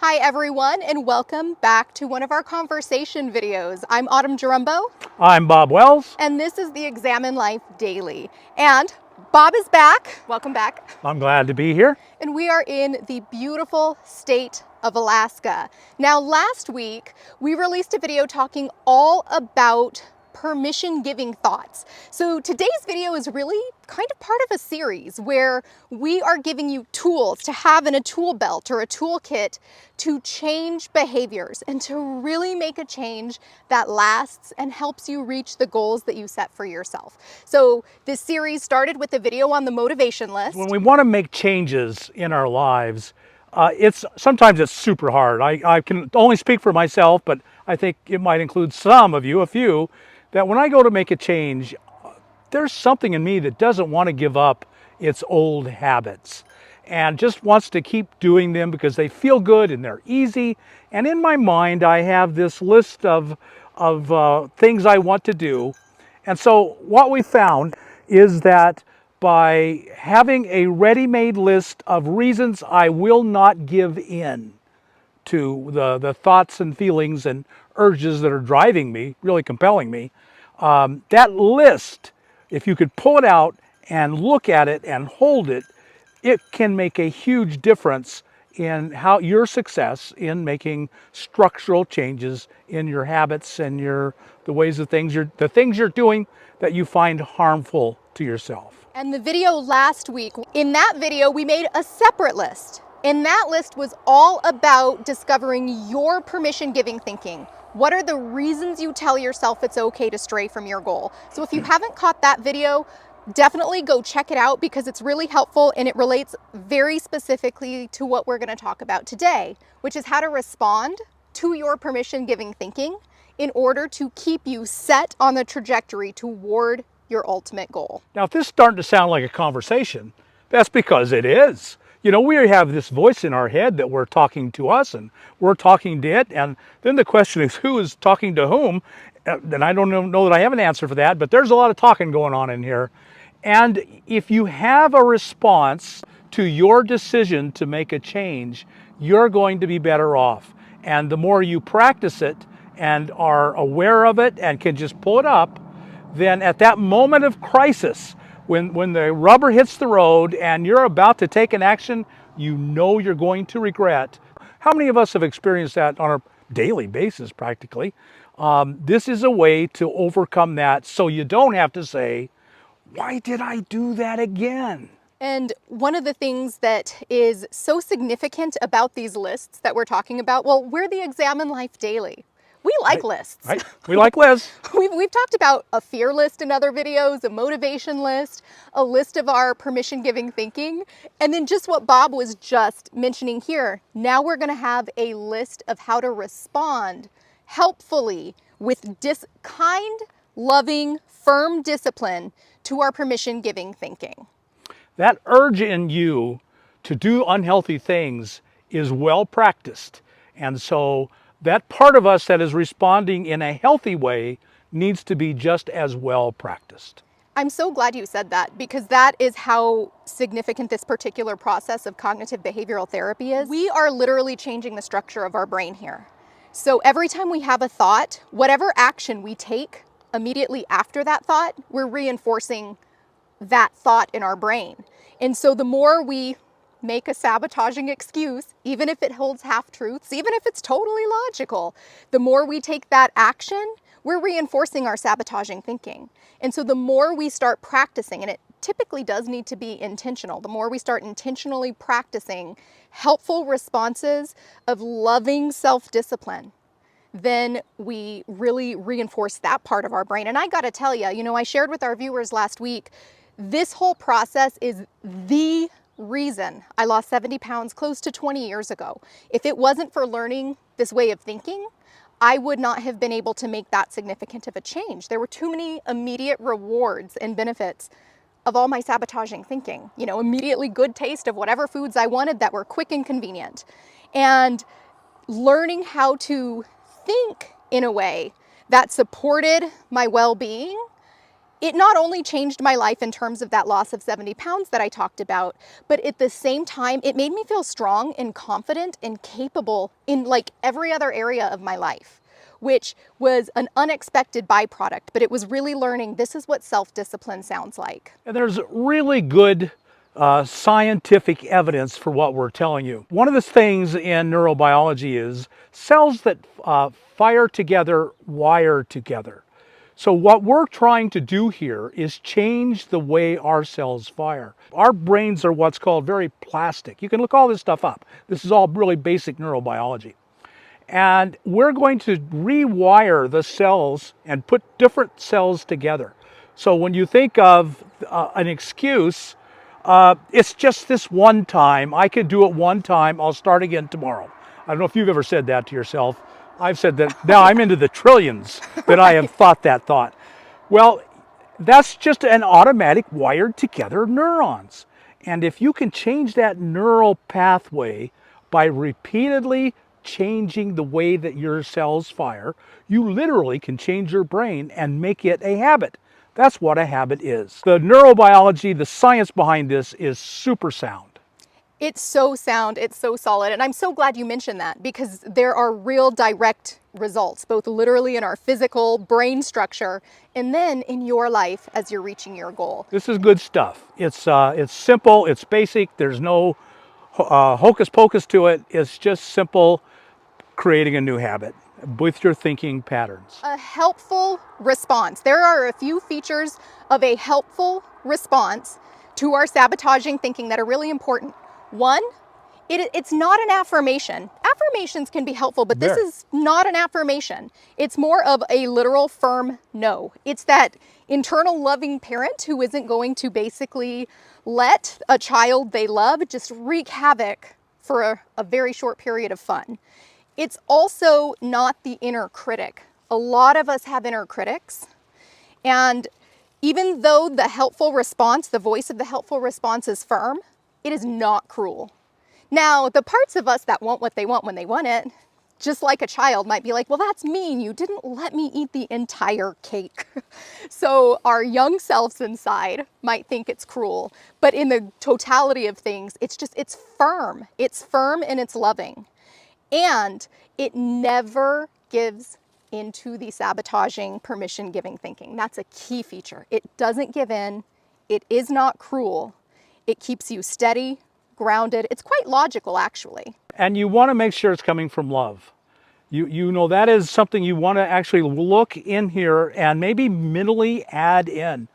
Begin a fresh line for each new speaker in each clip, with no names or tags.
Hi everyone, and welcome back to one of our conversation videos. I'm Autumn Jarumbo.
I'm Bob Wells.
And this is the Examine Life Daily. And Bob is back. Welcome back.
I'm glad to be here.
And we are in the beautiful state of Alaska. Now, last week, we released a video talking all about permission-giving thoughts. So today's video is really kind of part of a series where we are giving you tools to have in a tool belt or a toolkit to change behaviors and to really make a change that lasts and helps you reach the goals that you set for yourself. So this series started with a video on the motivation list.
When we want to make changes in our lives, sometimes it's super hard. I can only speak for myself, but I think it might include some of you, a few, that when I go to make a change, there's something in me that doesn't want to give up its old habits and just wants to keep doing them because they feel good and they're easy. And in my mind, I have this list of things I want to do. And so what we found is that by having a ready-made list of reasons I will not give in to the thoughts and feelings and urges that are driving me, really compelling me, that list, if you could pull it out and look at it and hold it, it can make a huge difference in how your success in making structural changes in your habits and the ways of things you're doing that you find harmful to yourself.
And the video last week, in that video, we made a separate list. And that list was all about discovering your permission-giving thinking. What are the reasons you tell yourself it's okay to stray from your goal? So if you haven't caught that video, definitely go check it out because it's really helpful and it relates very specifically to what we're going to talk about today, which is how to respond to your permission-giving thinking in order to keep you set on the trajectory toward your ultimate goal.
Now, if this is starting to sound like a conversation, that's because it is. You know, we have this voice in our head that we're talking to us and we're talking to it. And then the question is, who is talking to whom? And I don't know that I have an answer for that, but there's a lot of talking going on in here. And if you have a response to your decision to make a change, you're going to be better off. And the more you practice it and are aware of it and can just pull it up, then at that moment of crisis, when the rubber hits the road and you're about to take an action you know you're going to regret. How many of us have experienced that on a daily basis practically? This is a way to overcome that so you don't have to say, why did I do that again?
And one of the things that is so significant about these lists that we're talking about, well, we're the Examine Life Daily. We like lists.
Right. We like lists.
We've talked about a fear list in other videos, a motivation list, a list of our permission-giving thinking, and then just what Bob was just mentioning here. Now we're going to have a list of how to respond helpfully with kind, loving, firm discipline to our permission-giving thinking.
That urge in you to do unhealthy things is well practiced. And so that part of us that is responding in a healthy way needs to be just as well practiced.
I'm so glad you said that because that is how significant this particular process of cognitive behavioral therapy is. We are literally changing the structure of our brain here. So every time we have a thought, whatever action we take immediately after that thought, we're reinforcing that thought in our brain. And so the more we make a sabotaging excuse, even if it holds half-truths, even if it's totally logical, the more we take that action, we're reinforcing our sabotaging thinking. And so the more we start practicing, and it typically does need to be intentional, the more we start intentionally practicing helpful responses of loving self-discipline, then we really reinforce that part of our brain. And I gotta tell you, I shared with our viewers last week, this whole process is the reason I lost 70 pounds close to 20 years ago. If it wasn't for learning this way of thinking, I would not have been able to make that significant of a change. There were too many immediate rewards and benefits of all my sabotaging thinking. Immediately good taste of whatever foods I wanted that were quick and convenient. And learning how to think in a way that supported my well-being It not only changed my life in terms of that loss of 70 pounds that I talked about, but at the same time, it made me feel strong and confident and capable in like every other area of my life, which was an unexpected byproduct, but it was really learning this is what self-discipline sounds like.
And there's really good scientific evidence for what we're telling you. One of the things in neurobiology is cells that fire together wire together. So what we're trying to do here is change the way our cells fire. Our brains are what's called very plastic. You can look all this stuff up. This is all really basic neurobiology. And we're going to rewire the cells and put different cells together. So when you think of an excuse, it's just this one time. I could do it one time. I'll start again tomorrow. I don't know if you've ever said that to yourself. I've said that. Now I'm into the trillions that I have thought that thought. Well, that's just an automatic wired together neurons. And if you can change that neural pathway by repeatedly changing the way that your cells fire, you literally can change your brain and make it a habit. That's what a habit is. The neurobiology, the science behind this is super sound.
It's so sound, it's so solid, and I'm so glad you mentioned that because there are real direct results, both literally in our physical brain structure and then in your life as you're reaching your goal.
This is good stuff. It's simple, it's basic, there's no hocus pocus to it. It's just simple creating a new habit with your thinking patterns.
A helpful response. There are a few features of a helpful response to our sabotaging thinking that are really important. One, it's not an affirmation. Affirmations can be helpful, but this is not an affirmation. It's more of a literal firm no. It's that internal loving parent who isn't going to basically let a child they love just wreak havoc for a very short period of fun. It's also not the inner critic. A lot of us have inner critics, and even though the helpful response, the voice of the helpful response is firm, it is not cruel. Now, the parts of us that want what they want when they want it, just like a child might be like, well, that's mean. You didn't let me eat the entire cake. So our young selves inside might think it's cruel, but in the totality of things, it's firm. It's firm and it's loving. And it never gives into the sabotaging, permission-giving thinking. That's a key feature. It doesn't give in. It is not cruel. It keeps you steady, grounded. It's quite logical, actually.
And you want to make sure it's coming from love. You know, that is something you want to actually look in here and maybe mentally add in.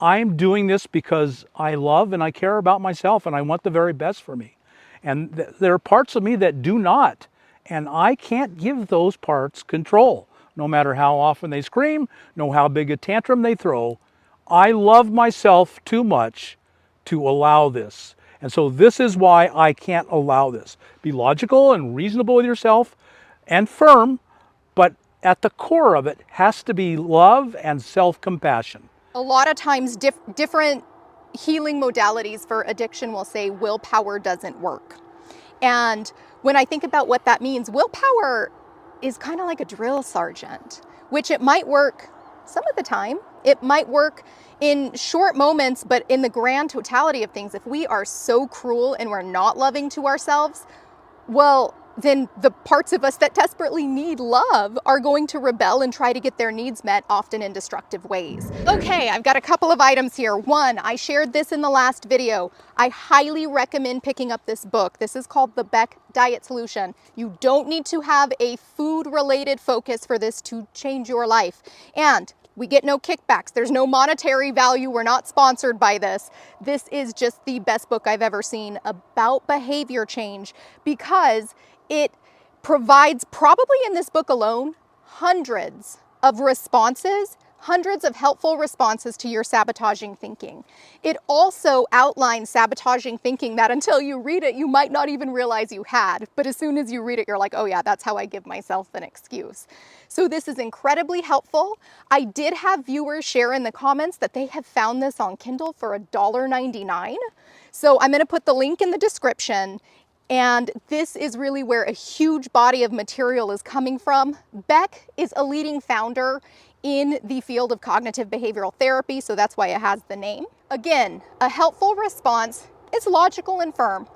I'm doing this because I love and I care about myself and I want the very best for me. And there are parts of me that do not. And I can't give those parts control, no matter how often they scream, no how big a tantrum they throw. I love myself too much to allow this. And so this is why I can't allow this. Be logical and reasonable with yourself and firm, but at the core of it has to be love and self-compassion.
A lot of times different healing modalities for addiction will say willpower doesn't work. And when I think about what that means, willpower is kind of like a drill sergeant, which it might work some of the time. It might work in short moments, but in the grand totality of things, if we are so cruel and we're not loving to ourselves, well, then the parts of us that desperately need love are going to rebel and try to get their needs met, often in destructive ways. Okay, I've got a couple of items here. One, I shared this in the last video. I highly recommend picking up this book. This is called the Beck Diet Solution. You don't need to have a food-related focus for this to change your life. And we get no kickbacks. There's no monetary value. We're not sponsored by this. This is just the best book I've ever seen about behavior change because it provides, probably in this book alone, hundreds of responses, hundreds of helpful responses to your sabotaging thinking. It also outlines sabotaging thinking that until you read it, you might not even realize you had. But as soon as you read it, you're like, oh yeah, that's how I give myself an excuse. So this is incredibly helpful. I did have viewers share in the comments that they have found this on Kindle for $1.99. So I'm going to put the link in the description. And this is really where a huge body of material is coming from. Beck is a leading founder in the field of cognitive behavioral therapy, so that's why it has the name. Again, a helpful response is logical and firm.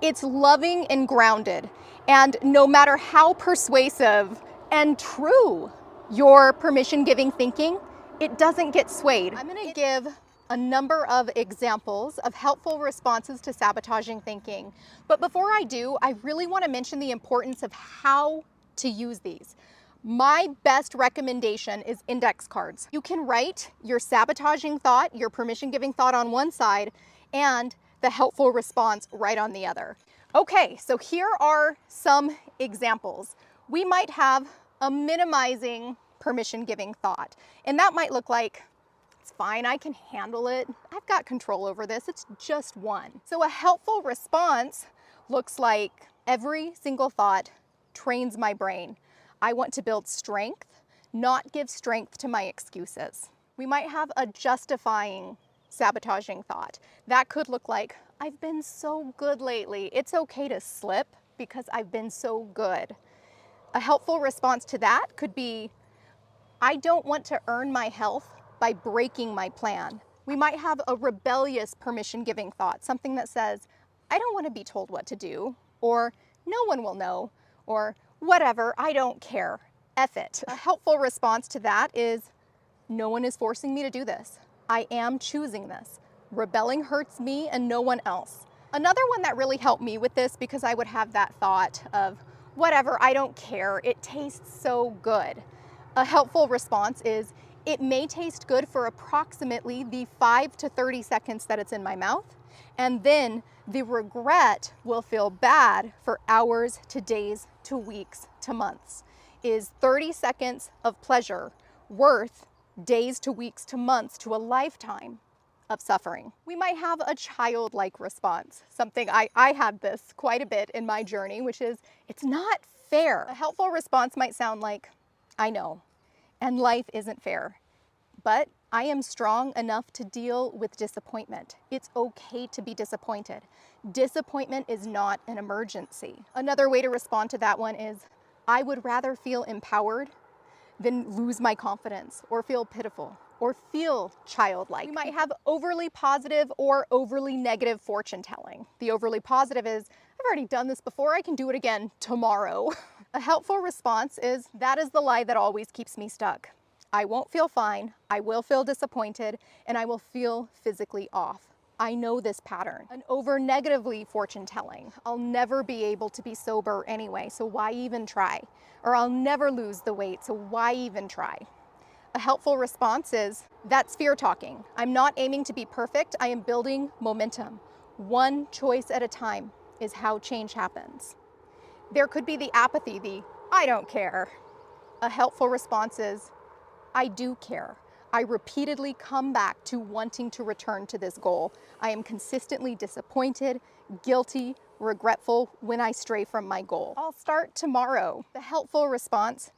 It's loving and grounded. And no matter how persuasive and true your permission-giving thinking, it doesn't get swayed. I'm going to give a number of examples of helpful responses to sabotaging thinking. But before I do, I really want to mention the importance of how to use these. My best recommendation is index cards. You can write your sabotaging thought, your permission-giving thought on one side, and the helpful response right on the other. Okay, so here are some examples. We might have a minimizing permission-giving thought, and that might look like, it's fine, I can handle it. I've got control over this, it's just one. So a helpful response looks like, every single thought trains my brain. I want to build strength, not give strength to my excuses. We might have a justifying sabotaging thought. That could look like, I've been so good lately. It's okay to slip because I've been so good. A helpful response to that could be, I don't want to earn my health by breaking my plan. We might have a rebellious permission-giving thought, something that says, I don't want to be told what to do, or no one will know, or whatever, I don't care, F it. A helpful response to that is, no one is forcing me to do this. I am choosing this. Rebelling hurts me and no one else. Another one that really helped me with this, because I would have that thought of, whatever, I don't care, it tastes so good. A helpful response is, it may taste good for approximately the 5 to 30 seconds that it's in my mouth, and then the regret will feel bad for hours to days to weeks to months. Is 30 seconds of pleasure worth days to weeks to months to a lifetime of suffering? We might have a childlike response, something I had this quite a bit in my journey, which is, it's not fair. A helpful response might sound like, I know, and life isn't fair, but I am strong enough to deal with disappointment. It's okay to be disappointed. Disappointment is not an emergency. Another way to respond to that one is, I would rather feel empowered than lose my confidence or feel pitiful or feel childlike. We might have overly positive or overly negative fortune telling. The overly positive is, I've already done this before, I can do it again tomorrow. A helpful response is, that is the lie that always keeps me stuck. I won't feel fine, I will feel disappointed, and I will feel physically off. I know this pattern. An over negatively fortune telling, I'll never be able to be sober anyway, so why even try? Or I'll never lose the weight, so why even try? A helpful response is, that's fear talking. I'm not aiming to be perfect, I am building momentum. One choice at a time is how change happens. There could be the apathy, the I don't care. A helpful response is, I do care. I repeatedly come back to wanting to return to this goal. I am consistently disappointed, guilty, regretful when I stray from my goal. I'll start tomorrow. The helpful response,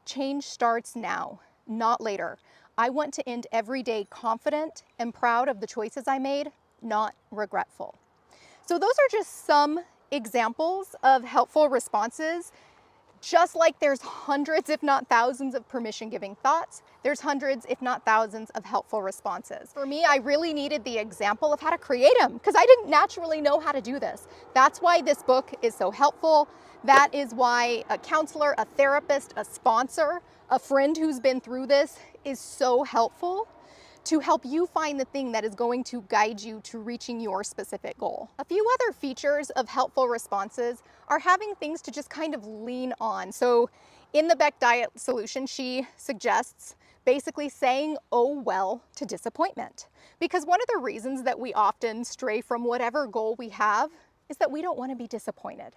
change starts now, not later. I want to end every day confident and proud of the choices I made, not regretful. So those are just some examples of helpful responses. Just like there's hundreds, if not thousands, of permission-giving thoughts, there's hundreds, if not thousands, of helpful responses. For me, I really needed the example of how to create them because I didn't naturally know how to do this. That's why this book is so helpful. That is why a counselor, a therapist, a sponsor, a friend who's been through this is so helpful to help you find the thing that is going to guide you to reaching your specific goal. A few other features of helpful responses are having things to just kind of lean on. So in the Beck Diet Solution, she suggests basically saying, oh well, to disappointment. Because one of the reasons that we often stray from whatever goal we have is that we don't want to be disappointed.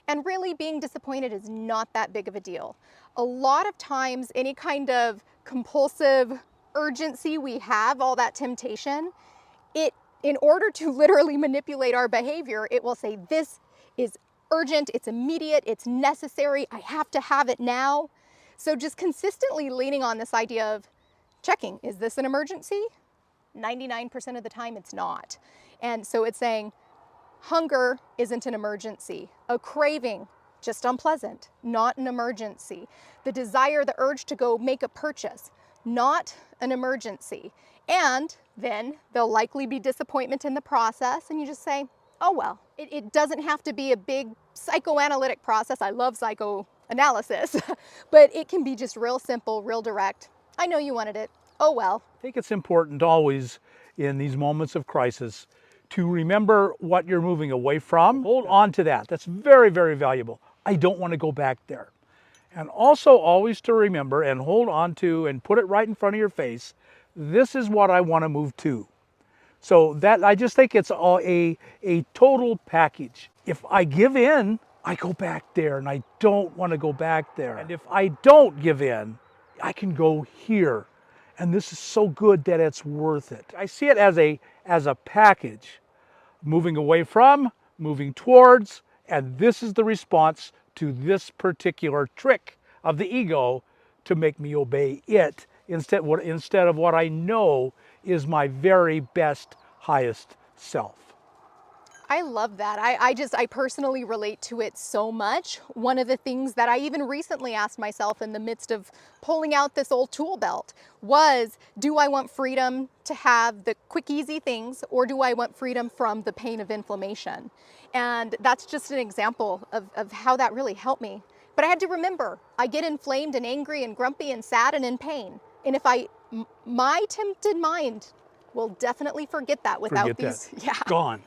And really being disappointed is not that big of a deal. A lot of times, any kind of compulsive urgency we have, all that temptation, in order to literally manipulate our behavior, it will say, this is urgent, it's immediate, it's necessary, I have to have it now. So just consistently leaning on this idea of checking, is this an emergency? 99% of the time it's not. And so it's saying, Hunger isn't an emergency. A craving, just unpleasant, not an emergency. The desire, the urge to go make a purchase, not an emergency. And then there'll likely be disappointment in the process, and you just say, oh well. It doesn't have to be a big psychoanalytic process. I love psychoanalysis, but it can be just real simple, real direct. I know you wanted it. Oh well.
I think it's important always in these moments of crisis to remember what you're moving away from. Hold on to that. That's very, very valuable. I don't want to go back there. And also always to remember and hold on to and put it right in front of your face, this is what I want to move to. So that, I just think it's a total package. If I give in, I go back there, and I don't want to go back there. And if I don't give in, I can go here. And this is so good that it's worth it. I see it as a package, moving away from, moving towards, and this is the response to this particular trick of the ego to make me obey it instead of what I know is my very best, highest self.
I love that. I personally relate to it so much. One of the things that I even recently asked myself in the midst of pulling out this old tool belt was, do I want freedom to have the quick, easy things, or do I want freedom from the pain of inflammation? And that's just an example of how that really helped me. But I had to remember, I get inflamed and angry and grumpy and sad and in pain. And if my tempted mind will definitely forget that without these.
That.
Yeah.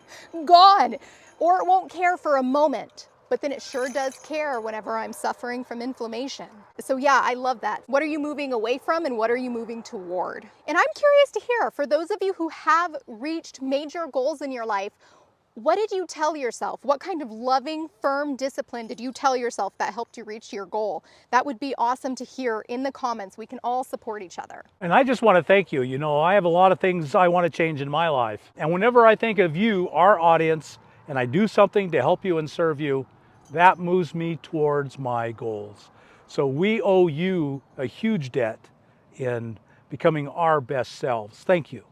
Gone.
Or it won't care for a moment, but then it sure does care whenever I'm suffering from inflammation. So yeah, I love that. What are you moving away from and what are you moving toward? And I'm curious to hear, for those of you who have reached major goals in your life, what did you tell yourself? What kind of loving, firm discipline did you tell yourself that helped you reach your goal? That would be awesome to hear in the comments. We can all support each other.
And I just want to thank you. You know, I have a lot of things I want to change in my life. And whenever I think of you, our audience, and I do something to help you and serve you, that moves me towards my goals. So we owe you a huge debt in becoming our best selves. Thank you.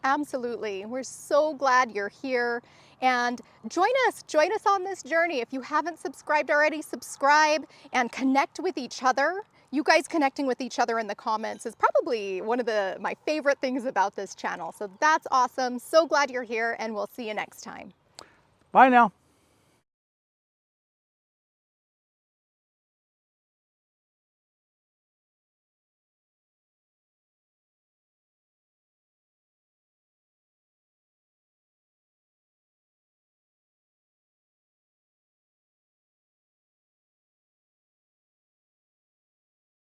Absolutely. We're so glad you're here. And join us on this journey. If you haven't subscribed already, subscribe and connect with each other. You guys connecting with each other in the comments is probably one of my favorite things about this channel. So that's awesome. So glad you're here, and we'll see you next time.
Bye now.